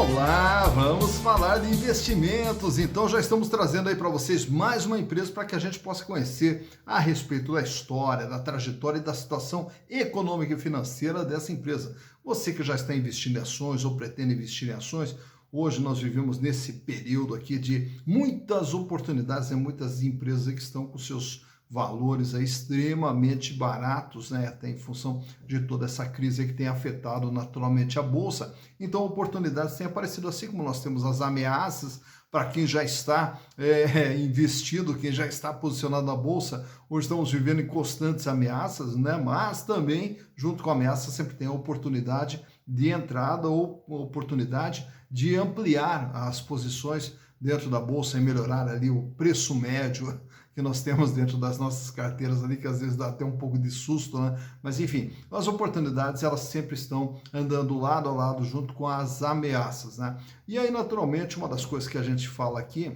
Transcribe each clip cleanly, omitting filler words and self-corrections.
Olá, vamos falar de investimentos. Então já estamos trazendo aí para vocês mais uma empresa para que a gente possa conhecer a respeito da história, da trajetória e da situação econômica e financeira dessa empresa. Você que já está investindo em ações ou pretende investir em ações, hoje nós vivemos nesse período aqui de muitas oportunidades, muitas empresas que estão com seus valores aí extremamente baratos, né? Até em função de toda essa crise que tem afetado naturalmente a bolsa. Então, oportunidades têm aparecido, assim como nós temos as ameaças para quem já está investido, quem já está posicionado na bolsa. Hoje estamos vivendo em constantes ameaças, né? Mas também, junto com a ameaça, sempre tem a oportunidade de entrada ou oportunidade de ampliar as posições dentro da bolsa e melhorar ali o preço médio que nós temos dentro das nossas carteiras ali, que às vezes dá até um pouco de susto, né? Mas enfim, as oportunidades elas sempre estão andando lado a lado junto com as ameaças, né? E aí, naturalmente, uma das coisas que a gente fala aqui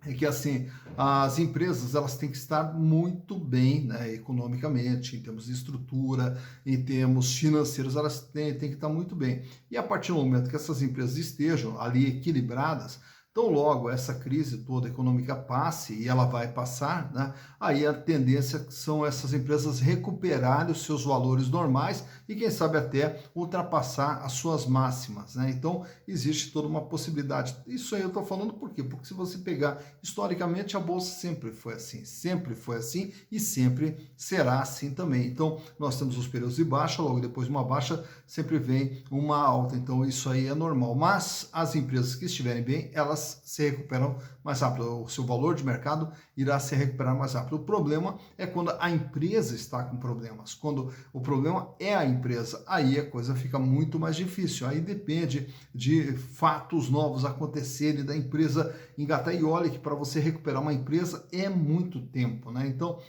é que assim, as empresas elas têm que estar muito bem, né, economicamente, em termos de estrutura, em termos financeiros, elas têm que estar muito bem. E a partir do momento que essas empresas estejam ali equilibradas, tão logo essa crise toda econômica passe, e ela vai passar, né? Aí a tendência são essas empresas recuperarem os seus valores normais e quem sabe até ultrapassar as suas máximas, né? Então existe toda uma possibilidade. Isso aí eu estou falando por quê? Porque se você pegar historicamente a bolsa sempre foi assim e sempre será assim também. Então nós temos os períodos de baixa, logo depois de uma baixa sempre vem uma alta, então isso aí é normal. Mas as empresas que estiverem bem, elas se recuperam mais rápido, o seu valor de mercado irá se recuperar mais rápido. O problema é quando a empresa está com problemas, quando o problema é a empresa, aí a coisa fica muito mais difícil, aí depende de fatos novos acontecerem, da empresa engatar, e olha que para você recuperar uma empresa é muito tempo, né? Então,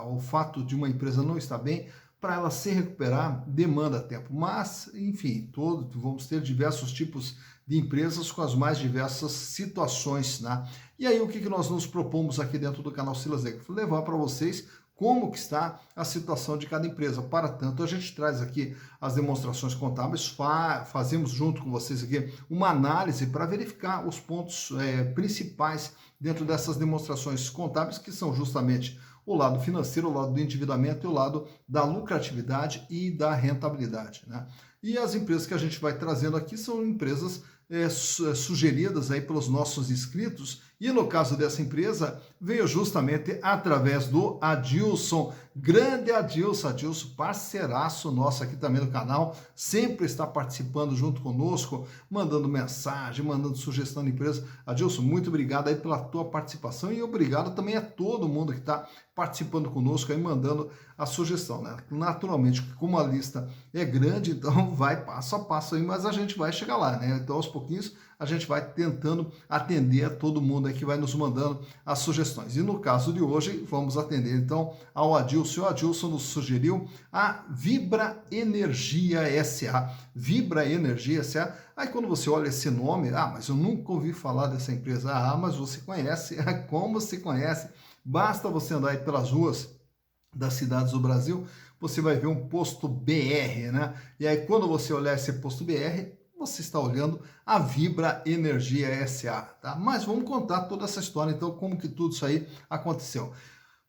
o fato de uma empresa não estar bem, para ela se recuperar, demanda tempo. Mas, enfim, vamos ter diversos tipos de empresas com as mais diversas situações, né? E aí, o que nós nos propomos aqui dentro do canal Silas Neto? Levar para vocês como que está a situação de cada empresa. Para tanto, a gente traz aqui as demonstrações contábeis, fazemos junto com vocês aqui uma análise para verificar os pontos principais dentro dessas demonstrações contábeis, que são justamente o lado financeiro, o lado do endividamento e o lado da lucratividade e da rentabilidade, né? E as empresas que a gente vai trazendo aqui são empresas sugeridas aí pelos nossos inscritos, e no caso dessa empresa veio justamente através do Adilson, grande Adilson, parceiraço nosso aqui também no canal, sempre está participando junto conosco, mandando mensagem, mandando sugestão de empresa. Adilson, muito obrigado aí pela tua participação e obrigado também a todo mundo que está participando conosco aí, mandando a sugestão, né? Naturalmente, como a lista é grande, então vai passo a passo aí, mas a gente vai chegar lá, né? Então, aos pouquinhos, a gente vai tentando atender a todo mundo aí que vai nos mandando as sugestões. E no caso de hoje, vamos atender então ao Adilson. O Adilson nos sugeriu a Vibra Energia SA. Vibra Energia SA. Aí quando você olha esse nome, mas eu nunca ouvi falar dessa empresa. Mas você conhece. Como se conhece? Basta você andar aí pelas ruas das cidades do Brasil, você vai ver um posto BR, né? E aí quando você olhar esse posto BR, você está olhando a Vibra Energia SA, tá? Mas vamos contar toda essa história, então, como que tudo isso aí aconteceu.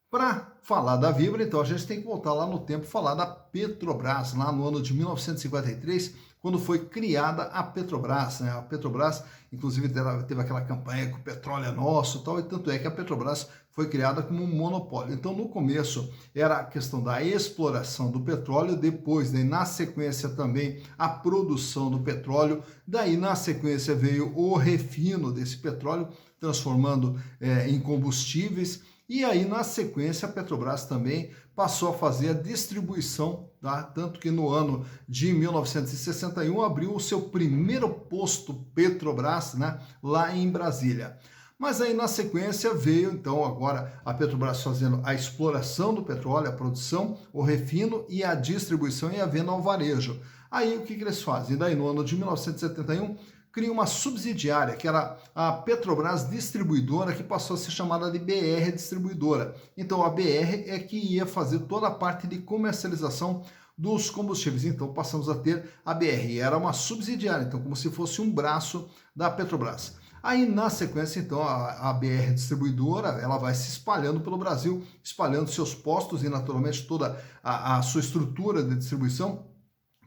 Para falar da Vibra, então, a gente tem que voltar lá no tempo, falar da Petrobras, lá no ano de 1953, quando foi criada a Petrobras, né? A Petrobras, inclusive, teve aquela campanha que o petróleo é nosso, tal, e tanto é que a Petrobras foi criada como um monopólio. Então, no começo, era a questão da exploração do petróleo, depois, daí, na sequência, também a produção do petróleo, daí, na sequência, veio o refino desse petróleo, transformando em combustíveis, e aí, na sequência, a Petrobras também passou a fazer a distribuição, tá? Tanto que no ano de 1961 abriu o seu primeiro posto Petrobras, né? Lá em Brasília. Mas aí na sequência veio então agora a Petrobras fazendo a exploração do petróleo, a produção, o refino e a distribuição e a venda ao varejo. Aí o que eles fazem? Daí no ano de 1971 cria uma subsidiária, que era a Petrobras Distribuidora, que passou a ser chamada de BR Distribuidora. Então a BR é que ia fazer toda a parte de comercialização dos combustíveis. Então passamos a ter a BR, era uma subsidiária, então como se fosse um braço da Petrobras. Aí na sequência, então, a BR Distribuidora, ela vai se espalhando pelo Brasil, espalhando seus postos e naturalmente toda a sua estrutura de distribuição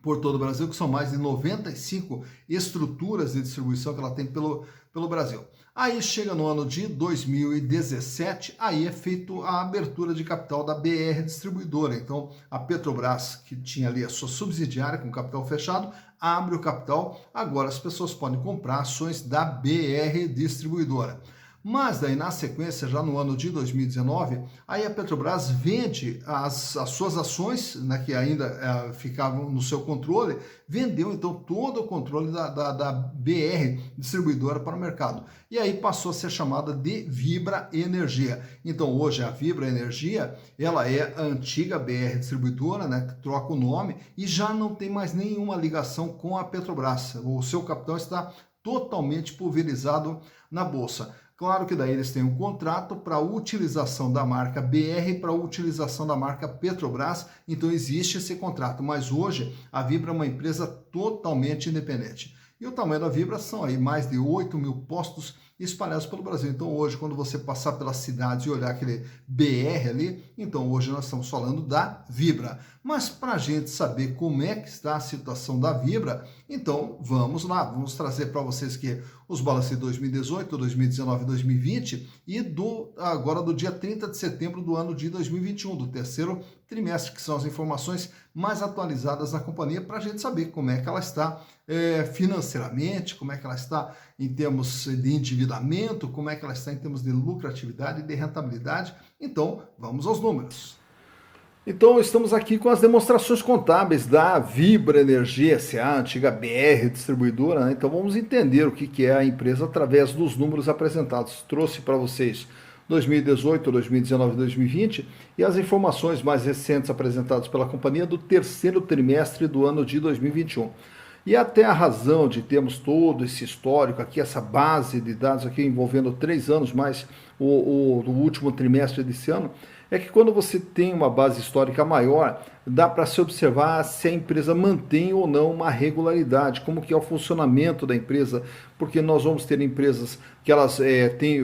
por todo o Brasil, que são mais de 95 estruturas de distribuição que ela tem pelo Brasil. Aí chega no ano de 2017, aí é feito a abertura de capital da BR Distribuidora. Então, a Petrobras, que tinha ali a sua subsidiária com capital fechado, abre o capital, agora as pessoas podem comprar ações da BR Distribuidora. Mas daí na sequência, já no ano de 2019, aí a Petrobras vende as suas ações, né, que ainda ficavam no seu controle, vendeu então todo o controle da BR Distribuidora para o mercado. E aí passou a ser chamada de Vibra Energia. Então hoje a Vibra Energia, ela é a antiga BR Distribuidora, né, que troca o nome e já não tem mais nenhuma ligação com a Petrobras. O seu capital está totalmente pulverizado na bolsa. Claro que daí eles têm um contrato para a utilização da marca BR e para a utilização da marca Petrobras, então existe esse contrato, mas hoje a Vibra é uma empresa totalmente independente. E o tamanho da Vibra são aí mais de 8 mil postos espalhados pelo Brasil. Então hoje, quando você passar pelas cidades e olhar aquele BR ali, então hoje nós estamos falando da Vibra. Mas para a gente saber como é que está a situação da Vibra, então vamos lá, vamos trazer para vocês que os balanços de 2018, 2019 e 2020 e agora do dia 30 de setembro do ano de 2021, do terceiro trimestre, que são as informações mais atualizadas da companhia para a gente saber como é que ela está financeiramente, como é que ela está em termos de endividamento, como é que ela está em termos de lucratividade e de rentabilidade. Então, vamos aos números. Então, estamos aqui com as demonstrações contábeis da Vibra Energia S.A., antiga BR Distribuidora, né? Então, vamos entender o que é a empresa através dos números apresentados. Trouxe para vocês 2018, 2019 e 2020 e as informações mais recentes apresentadas pela companhia do terceiro trimestre do ano de 2021. E até a razão de termos todo esse histórico aqui, essa base de dados aqui envolvendo 3 anos mais o último trimestre desse ano, é que quando você tem uma base histórica maior, dá para se observar se a empresa mantém ou não uma regularidade, como que é o funcionamento da empresa, porque nós vamos ter empresas que elas têm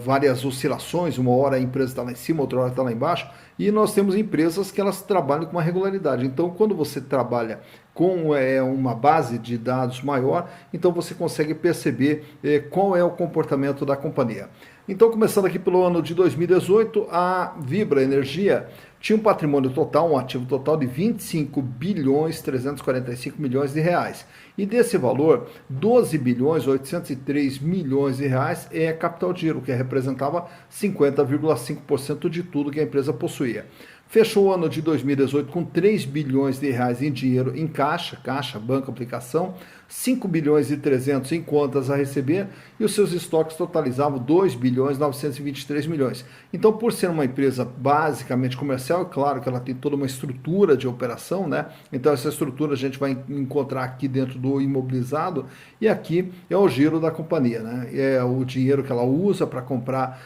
várias oscilações, uma hora a empresa está lá em cima, outra hora está lá embaixo, e nós temos empresas que elas trabalham com uma regularidade. Então, quando você trabalha com uma base de dados maior, então você consegue perceber qual é o comportamento da companhia. Então, começando aqui pelo ano de 2018, a Vibra Energia tinha um patrimônio total, um ativo total de 25 bilhões 345 milhões de reais. E desse valor, 12 bilhões 803 milhões de reais é capital de giro, que representava 50,5% de tudo que a empresa possuía. Fechou o ano de 2018 com 3 bilhões de reais em dinheiro em caixa, banco, aplicação, 5 bilhões e 300 em contas a receber e os seus estoques totalizavam 2 bilhões 923 milhões. Então, por ser uma empresa basicamente comercial, é claro que ela tem toda uma estrutura de operação, né? Então, essa estrutura a gente vai encontrar aqui dentro do imobilizado e aqui é o giro da companhia, né? É o dinheiro que ela usa para comprar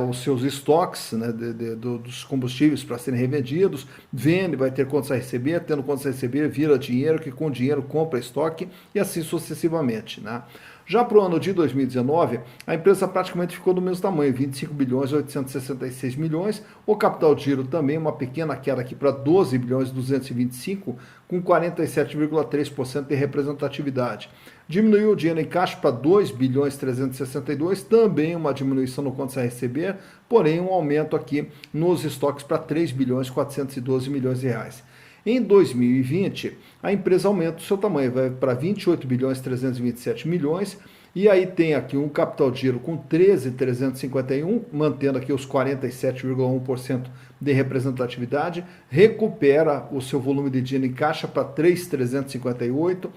os seus estoques, né, dos combustíveis para serem revendidos, vende, vai ter contas a receber, tendo contas a receber, vira dinheiro, que com dinheiro compra estoque e assim sucessivamente, né? Já para o ano de 2019, a empresa praticamente ficou do mesmo tamanho, 25 bilhões 866 milhões, o capital de giro também, uma pequena queda aqui para 12 bilhões 225, com 47,3% de representatividade. Diminuiu o dinheiro em caixa para 2 bilhões 362, também uma diminuição no contas a receber, porém um aumento aqui nos estoques para 3 bilhões 412 milhões de reais. Em 2020, a empresa aumenta o seu tamanho, vai para 28 bilhões 327 milhões, e aí tem aqui um capital de giro com 13.351, mantendo aqui os 47,1% de representatividade, recupera o seu volume de dinheiro em caixa para 3.358,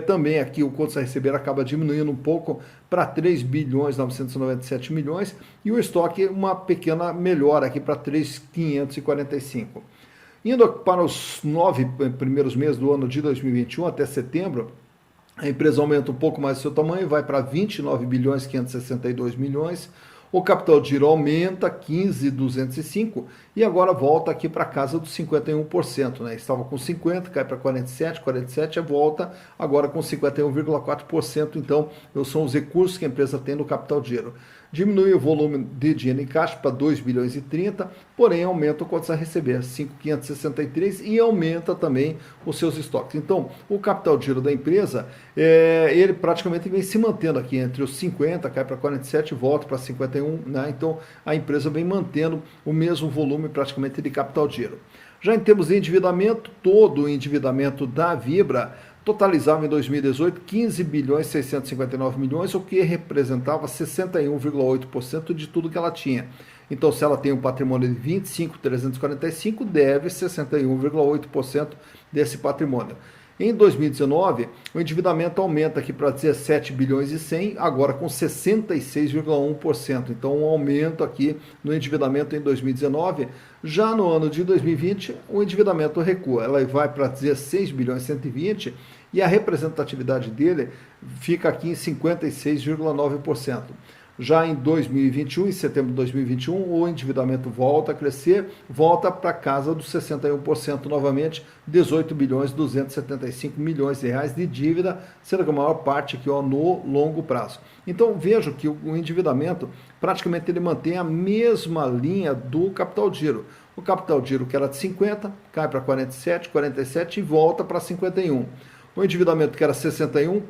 também aqui o contas a receber acaba diminuindo um pouco para 3 bilhões 997 milhões, e o estoque uma pequena melhora aqui para 3.545. Indo para os 9 primeiros meses do ano de 2021 até setembro, a empresa aumenta um pouco mais o seu tamanho, vai para 29 bilhões 562 milhões. O capital de giro aumenta 15.205 e agora volta aqui para casa dos 51%, né? Estava com 50, cai para 47 volta agora com 51,4%. Então, são os recursos que a empresa tem no capital de giro. Diminui o volume de dinheiro em caixa para 2 bilhões e 30, porém aumenta o contas a receber, 5.563, e aumenta também os seus estoques. Então, o capital de giro da empresa, ele praticamente vem se mantendo aqui entre os 50, cai para 47, volta para 51, né? Então, a empresa vem mantendo o mesmo volume praticamente de capital de giro. Já em termos de endividamento, todo o endividamento da Vibra totalizava em 2018 15 bilhões 659 milhões, o que representava 61,8% de tudo que ela tinha. Então, se ela tem um patrimônio de 25.345, deve 61,8% desse patrimônio. Em 2019, o endividamento aumenta aqui para 17 bilhões e 100, agora com 66,1%. Então, um aumento aqui no endividamento em 2019. Já no ano de 2020, o endividamento recua. Ela vai para 16 bilhões e 120 e a representatividade dele fica aqui em 56,9%. Já em 2021, em setembro de 2021, o endividamento volta a crescer, volta para casa dos 61% novamente, 18 bilhões 275 milhões de reais de dívida, sendo que a maior parte aqui no longo prazo. Então vejo que o endividamento praticamente ele mantém a mesma linha do capital de giro. O capital de giro que era de 50, cai para 47, 47 e volta para 51. O endividamento que era 61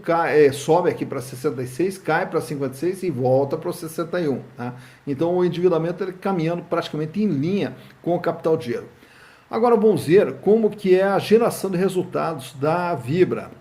sobe aqui para 66, cai para 56 e volta para o 61. Tá? Então o endividamento ele caminhando praticamente em linha com o capital de giro. Agora vamos ver como que é a geração de resultados da Vibra.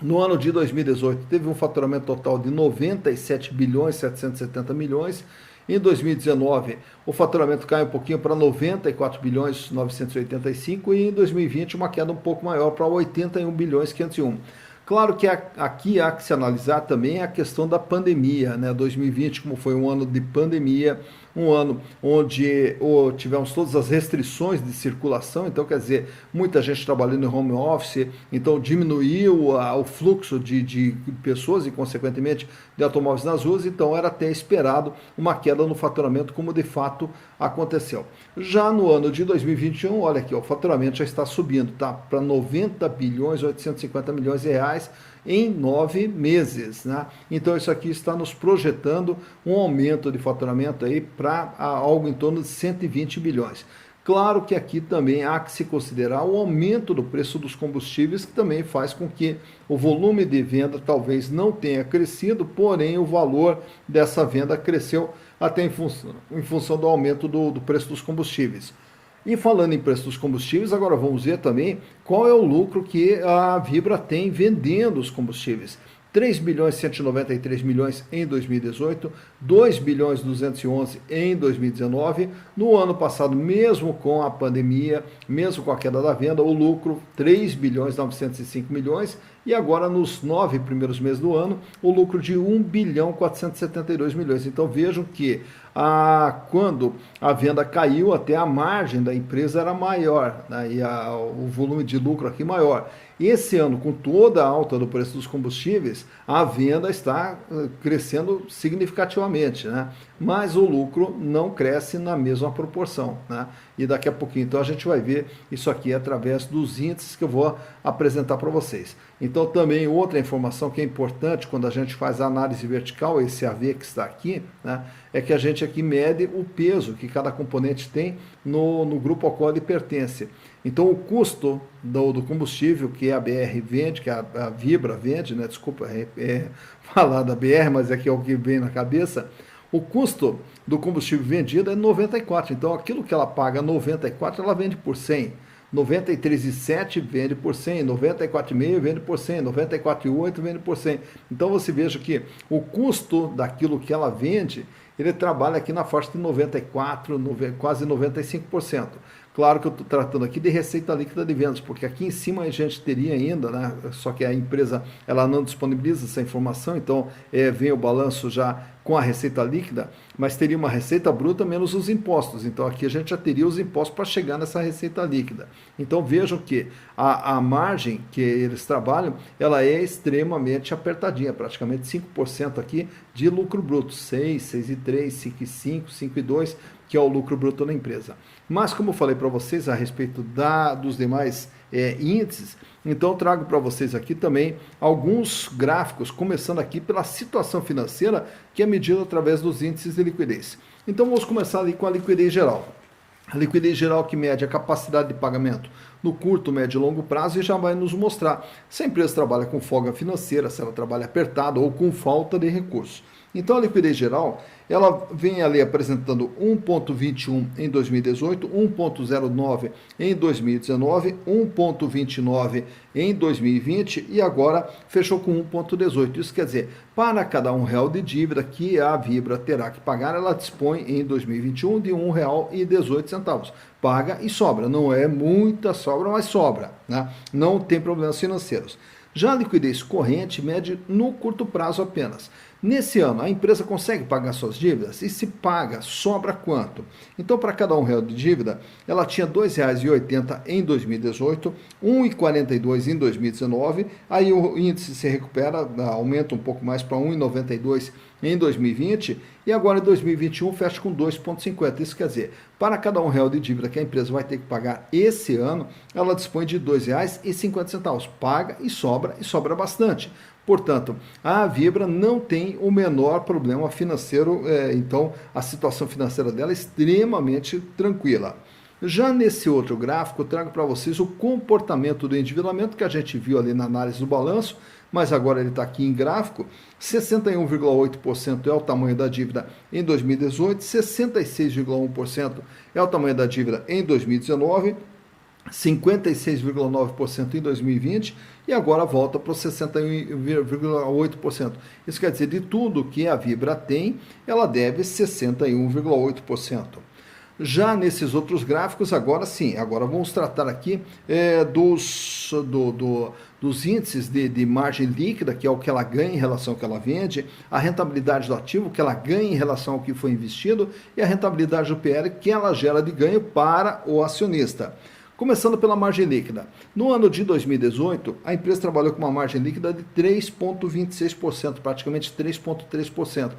No ano de 2018 teve um faturamento total de 97 bilhões 770 milhões. Em 2019, o faturamento cai um pouquinho para 94 bilhões 985 e em 2020 uma queda um pouco maior para 81 bilhões 501. Claro que aqui há que se analisar também a questão da pandemia, né? 2020, como foi um ano de pandemia, um ano onde tivemos todas as restrições de circulação, então quer dizer, muita gente trabalhando em home office, então diminuiu o fluxo de pessoas e consequentemente de automóveis nas ruas, então era até esperado uma queda no faturamento como de fato aconteceu. Já no ano de 2021, olha aqui, o faturamento já está subindo, tá? Para 90 bilhões 850 milhões de reais em 9 meses, né? Então isso aqui está nos projetando um aumento de faturamento aí para algo em torno de 120 bilhões. Claro que aqui também há que se considerar o aumento do preço dos combustíveis, que também faz com que o volume de venda talvez não tenha crescido, porém o valor dessa venda cresceu até em função do aumento do preço dos combustíveis. E falando em preço dos combustíveis, agora vamos ver também qual é o lucro que a Vibra tem vendendo os combustíveis. 3 bilhões 193 milhões em 2018, 2 bilhões 211 em 2019. No ano passado, mesmo com a pandemia, mesmo com a queda da venda, o lucro 3 bilhões 905 milhões. E agora, nos 9 primeiros meses do ano, o lucro de 1 bilhão 472 milhões. Então vejam que quando a venda caiu, até a margem da empresa era maior, né? E o volume de lucro aqui maior. Esse ano, com toda a alta do preço dos combustíveis, a venda está crescendo significativamente, né? Mas o lucro não cresce na mesma proporção, né? E daqui a pouquinho, então, a gente vai ver isso aqui através dos índices que eu vou apresentar para vocês. Então, também outra informação que é importante quando a gente faz a análise vertical, esse AV que está aqui, né? É que a gente aqui mede o peso que cada componente tem no grupo ao qual ele pertence. Então, o custo do combustível que a BR vende, que a Vibra vende, né? Desculpa falar da BR, mas é que é o que vem na cabeça. O custo do combustível vendido é 94. Então, aquilo que ela paga 94, ela vende por 100. 93,7 vende por 100, 94,5 vende por 100, 94,8 vende por 100. Então, você veja que o custo daquilo que ela vende, ele trabalha aqui na faixa de 94, quase 95%. Claro que eu estou tratando aqui de receita líquida de vendas, porque aqui em cima a gente teria ainda, né? Só que a empresa ela não disponibiliza essa informação, então vem o balanço já com a receita líquida, mas teria uma receita bruta menos os impostos. Então aqui a gente já teria os impostos para chegar nessa receita líquida. Então vejam que a margem que eles trabalham, ela é extremamente apertadinha, praticamente 5% aqui de lucro bruto, 6, 6,3, 5,5, 5,2, que é o lucro bruto da empresa. Mas como eu falei para vocês a respeito dos demais índices, então eu trago para vocês aqui também alguns gráficos, começando aqui pela situação financeira, que é medida através dos índices de liquidez. Então vamos começar ali com a liquidez geral. A liquidez geral que mede a capacidade de pagamento no curto, médio e longo prazo e já vai nos mostrar se a empresa trabalha com folga financeira, se ela trabalha apertada ou com falta de recursos. Então a liquidez geral, ela vem ali apresentando 1,21 em 2018, 1,09 em 2019, 1,29 em 2020 e agora fechou com 1,18. Isso quer dizer, para cada R$1 de dívida que a Vibra terá que pagar, ela dispõe em 2021 de R$1,18. Paga e sobra, não é muita sobra, mas sobra, né? Não tem problemas financeiros. Já a liquidez corrente mede no curto prazo apenas. Nesse ano, a empresa consegue pagar suas dívidas? E se paga, sobra quanto? Então, para cada R$1 de dívida, ela tinha R$ 2,80 em 2018, R$ 1,42 em 2019, aí o índice se recupera, aumenta um pouco mais para R$ 1,92 em 2020, e agora em 2021 fecha com 2,50. Isso quer dizer, para cada R$1 de dívida que a empresa vai ter que pagar esse ano, ela dispõe de R$ 2,50. Paga e sobra bastante. Portanto, a Vibra não tem o menor problema financeiro, então a situação financeira dela é extremamente tranquila. Já nesse outro gráfico, eu trago para vocês o comportamento do endividamento que a gente viu ali na análise do balanço, mas agora ele está aqui em gráfico. 61,8% é o tamanho da dívida em 2018, 66,1% é o tamanho da dívida em 2019, 56,9% em 2020 e agora volta para os 61,8%. Isso quer dizer, de tudo que a Vibra tem, ela deve 61,8%. Já nesses outros gráficos, agora sim, agora vamos tratar aqui dos índices de margem líquida, que é o que ela ganha em relação ao que ela vende, a rentabilidade do ativo, que ela ganha em relação ao que foi investido, e a rentabilidade do PL, que ela gera de ganho para o acionista. Começando pela margem líquida. No ano de 2018, a empresa trabalhou com uma margem líquida de 3,26%, praticamente 3,3%.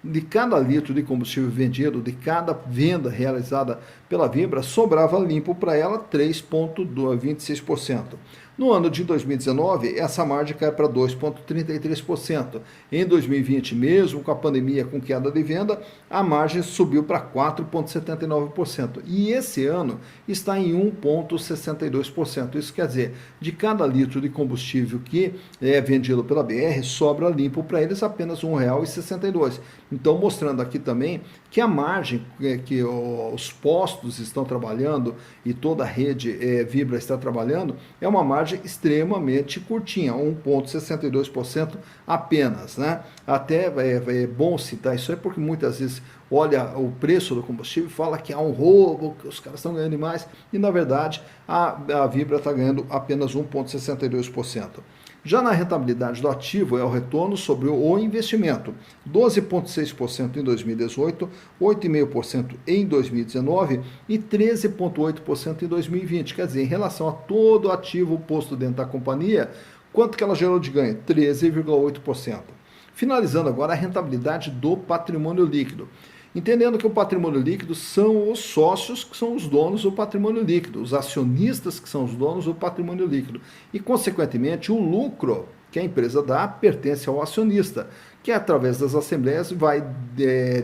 De cada litro de combustível vendido, de cada venda realizada pela Vibra, sobrava limpo para ela 3,26%. No ano de 2019, essa margem cai para 2,33%. Em 2020, mesmo com a pandemia com queda de venda, a margem subiu para 4,79%. E esse ano está em 1,62%. Isso quer dizer, de cada litro de combustível que é vendido pela BR, sobra limpo para eles apenas R$ 1,62. Então, mostrando aqui também que a margem que os postos estão trabalhando e toda a rede Vibra está trabalhando é uma margem extremamente curtinha, 1,62% apenas, né? Até é bom citar isso aí, porque muitas vezes olha o preço do combustível e fala que há um roubo, que os caras estão ganhando demais, e na verdade a Vibra está ganhando apenas 1,62%. Já na rentabilidade do ativo é o retorno sobre o investimento, 12,6% em 2018, 8,5% em 2019 e 13,8% em 2020. Quer dizer, em relação a todo o ativo posto dentro da companhia, quanto que ela gerou de ganho? 13,8%. Finalizando agora a rentabilidade do patrimônio líquido. Entendendo que o patrimônio líquido são os sócios que são os donos do patrimônio líquido, os acionistas que são os donos do patrimônio líquido. E, consequentemente, o lucro que a empresa dá pertence ao acionista, que através das assembleias vai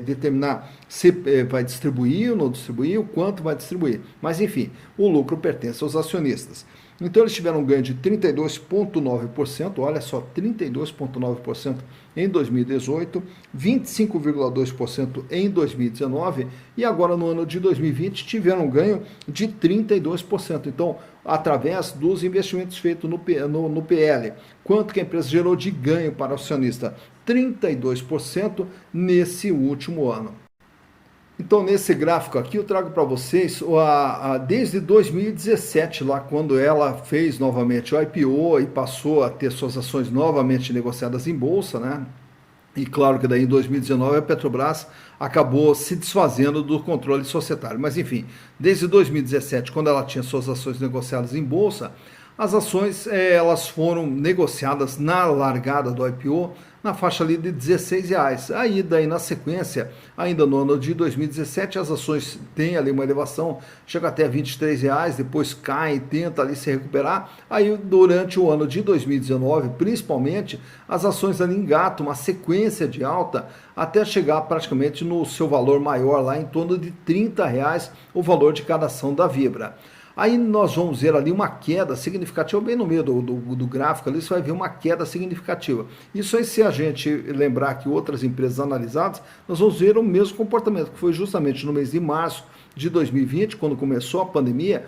determinar se vai distribuir ou não distribuir, o quanto vai distribuir. Mas, enfim, o lucro pertence aos acionistas. Então eles tiveram um ganho de 32,9%, olha só, 32,9% em 2018, 25,2% em 2019 e agora no ano de 2020 tiveram um ganho de 32%. Então, através dos investimentos feitos no PL, quanto que a empresa gerou de ganho para o acionista? 32% nesse último ano. Então, nesse gráfico aqui, eu trago para vocês desde 2017, lá quando ela fez novamente o IPO e passou a ter suas ações novamente negociadas em bolsa, né? E claro que daí em 2019 a Petrobras acabou se desfazendo do controle societário. Mas enfim, desde 2017, quando ela tinha suas ações negociadas em bolsa, as ações elas foram negociadas na largada do IPO na faixa ali de R$16. Aí daí na sequência, ainda no ano de 2017, as ações têm ali uma elevação, chega até R$23, depois cai, tenta ali se recuperar. Aí durante o ano de 2019, principalmente, as ações ali engatam uma sequência de alta até chegar praticamente no seu valor maior lá em torno de R$30 o valor de cada ação da Vibra. Aí nós vamos ver ali uma queda significativa, bem no meio do gráfico ali, você vai ver uma queda significativa. Isso aí, se a gente lembrar que outras empresas analisadas, nós vamos ver o mesmo comportamento, que foi justamente no mês de março de 2020, quando começou a pandemia,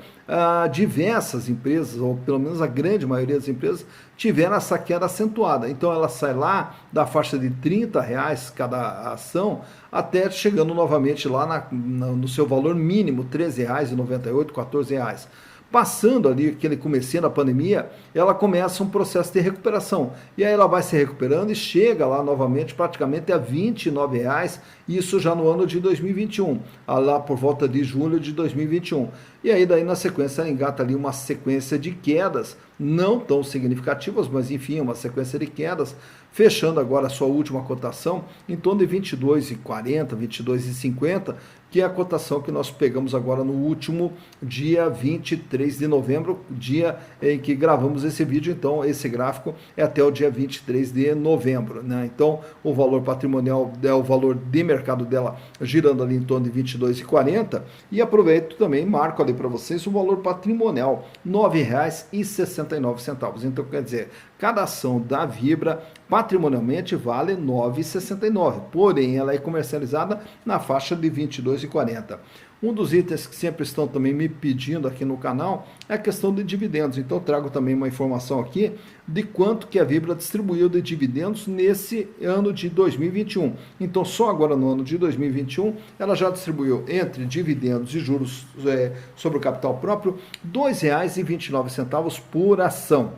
diversas empresas, ou pelo menos a grande maioria das empresas, tiveram essa queda acentuada. Então ela sai lá da faixa de R$30 cada ação, até chegando novamente lá no seu valor mínimo, R$13,98, R$14. Passando ali aquele comecinho da pandemia, ela começa um processo de recuperação. E aí ela vai se recuperando e chega lá novamente praticamente a R$29, isso já no ano de 2021, lá por volta de julho de 2021. E aí daí na sequência ela engata ali uma sequência de quedas, não tão significativas, mas enfim, uma sequência de quedas, fechando agora a sua última cotação em torno de R$22,40, R$22,50, que é a cotação que nós pegamos agora no último dia 23 de novembro, dia em que gravamos esse vídeo. Então esse gráfico é até o dia 23 de novembro, né? Então o valor patrimonial é o valor de mercado dela girando ali em torno de R$22,40, e aproveito também, marco ali para vocês o valor patrimonial, R$9,69. Então quer dizer, cada ação da Vibra patrimonialmente vale R$9,69, porém ela é comercializada na faixa de R$22,40. Um dos itens que sempre estão também me pedindo aqui no canal é a questão de dividendos. Então trago também uma informação aqui de quanto que a Vibra distribuiu de dividendos nesse ano de 2021. Então só agora no ano de 2021 ela já distribuiu entre dividendos e juros sobre o capital próprio R$2,29 por ação.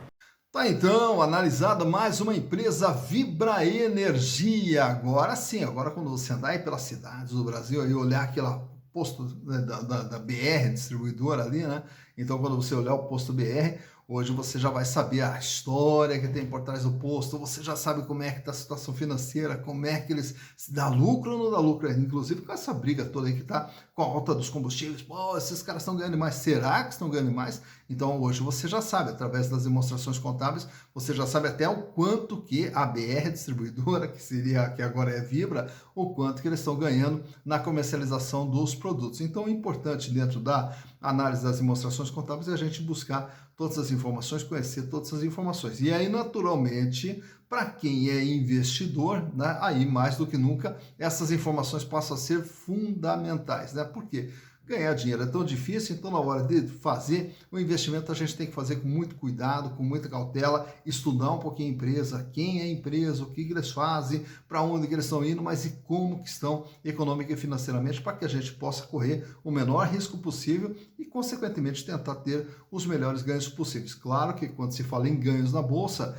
Tá então, analisada mais uma empresa, Vibra Energia. Agora sim, agora quando você andar aí pelas cidades do Brasil e olhar aquela posto, né, da BR, distribuidora ali, né? Então quando você olhar o posto BR, hoje você já vai saber a história que tem por trás do posto, você já sabe como é que está a situação financeira, como é que eles se dá lucro ou não dá lucro, inclusive com essa briga toda aí que está com a alta dos combustíveis. Pô, esses caras estão ganhando mais, será que estão ganhando mais? Então hoje você já sabe, através das demonstrações contábeis, você já sabe até o quanto que a BR distribuidora, que agora é Vibra, o quanto que eles estão ganhando na comercialização dos produtos. Então é importante, dentro da análise das demonstrações contábeis, a gente buscar todas as informações, conhecer todas as informações. E aí, naturalmente, para quem é investidor, né, aí mais do que nunca, essas informações passam a ser fundamentais, né? Por quê? Ganhar dinheiro é tão difícil, então na hora de fazer o investimento a gente tem que fazer com muito cuidado, com muita cautela, estudar um pouquinho a empresa, quem é a empresa, o que eles fazem, para onde eles estão indo, mas e como que estão econômica e financeiramente, para que a gente possa correr o menor risco possível e, consequentemente, tentar ter os melhores ganhos possíveis. Claro que quando se fala em ganhos na Bolsa,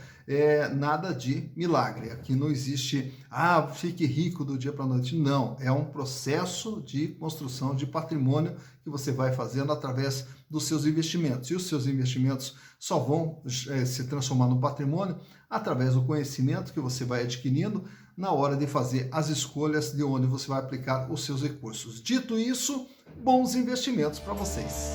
nada de milagre. Aqui não existe, fique rico do dia para a noite. Não, é um processo de construção de patrimônio que você vai fazendo através dos seus investimentos. E os seus investimentos só vão se transformar no patrimônio através do conhecimento que você vai adquirindo na hora de fazer as escolhas de onde você vai aplicar os seus recursos. Dito isso, bons investimentos para vocês.